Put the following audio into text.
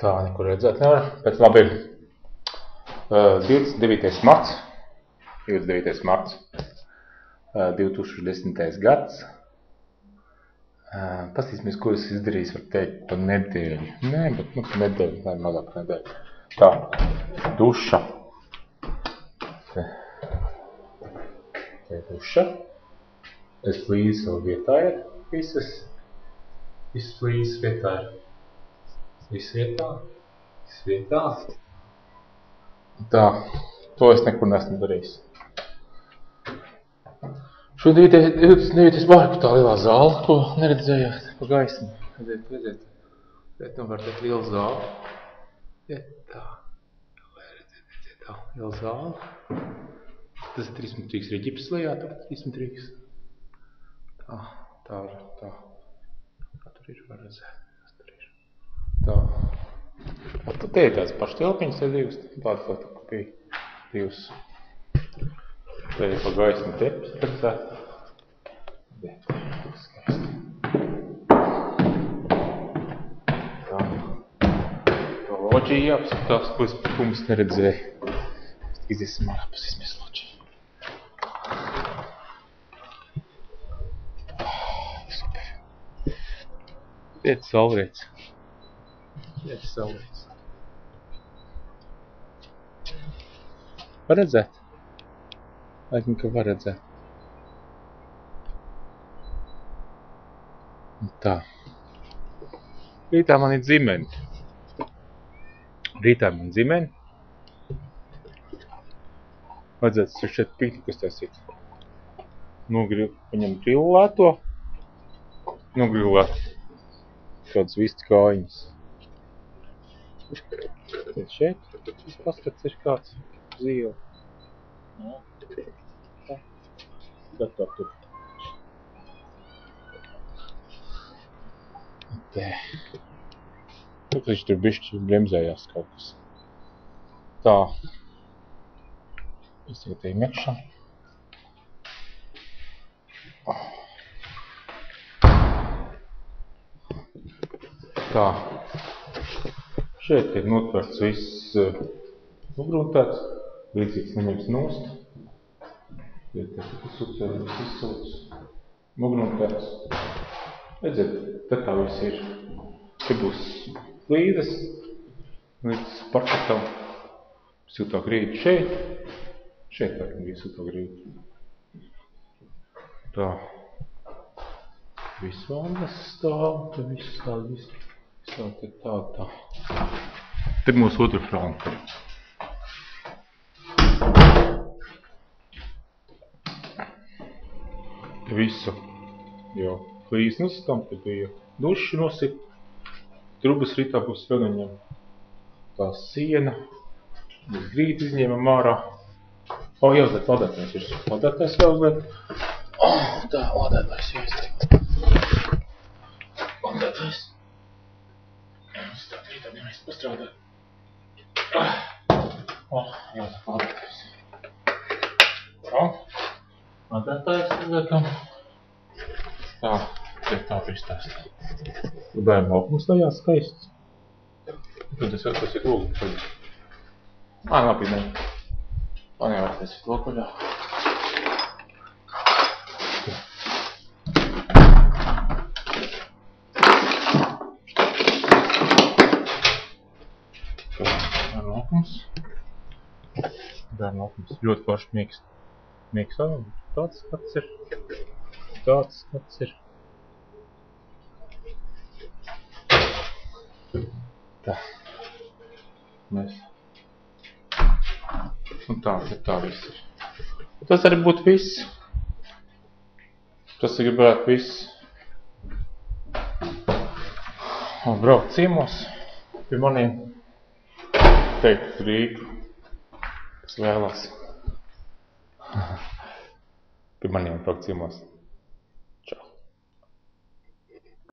Tā, nekur redzēt nevar, bet labi. 29. marts, 2010. gads. Pastīsimies, ko es izdarījis, var teikt, pa nedēļu. Nē, bet pa nedēļu, vai mazāk nedēļu. Tā, duša. Te duša. Es flīzes vēl vietā ir, visas flīzes vietā ir. Viss vietā. Tā, to es nekur nesmu darījis. Šodien 29. marku tā lielā zāle, ko neredzējāt pa gaismu. Redziet, nu var teikt liela zāle. Tā, liela zāle. Tas ir 3 metrīgs arī ģips lejā, tur 3 metrīgs. Tā. Kā tur ir, var redzēt. Tā. Te ir tāds pašs telpiņas, te divas, tāda bija divas. Te ir pa gaismu tepis redzēt. Skaisti. Tā. To loģiju jāapskatās, ko es pirms neredzēju. Iziesim ārā, pasīsimies loģiju. Super. Iet saulriets. Var redzēt? Laikam, ka var redzēt. Tā. Rītā man ir dzimeni. Vajadzētu šeit pikniku taisīt. Paņem grillēto. Nogrillēt. Kādas vistu kājiņas. Šeit paskats ir kāds zīle. Tā. Gatā tur. Te. Viņš tur bišķi bremzējās kaut kas. Tā. Es tagad ejam iekšā. Tā. Šeit ir notverts viss nogruntēts, līdzīgs neņems nost. Izsūts, nogruntēts. Redziet, te tā viss ir. Te būs flīzes, līdz parketam. Siltā grīda šeit. Šeit tā bija siltā grīda. Tā. Viss vannas stāv, te viss stāv, viss te tā. Te mūsu otra fronte. Te visu jau flīzi nositām, te bija duši nosit. Trubas ritā būs vēl noņem tā siena. Mēs grīdu izņēmam ārā. Jāuzliet ladētājs ir. Ladētājs jāuzliet. Tā, ladētājs jāizliet. Ladētājs. Mums tā grīdā nemēs pastrādāt. Jāuzliet ladētājs. Tā. Ladētājs izliekam. Tā, tā pristāst. Bērnu laukums tajā skaists. Tad tas ir lūgu. Labi, ne. Man jau tas ir lokuļā. Bērnu laukums. Ļoti plaši mīkst. Tāds skats ir. Tā. Mēs. Un tā viss ir. Tas arī būtu viss. Tas ir gribētu viss. Un braukt ciemos pie maniem. Teikt Rīgu. Kas vēlās. Pie maniem braukt ciemos.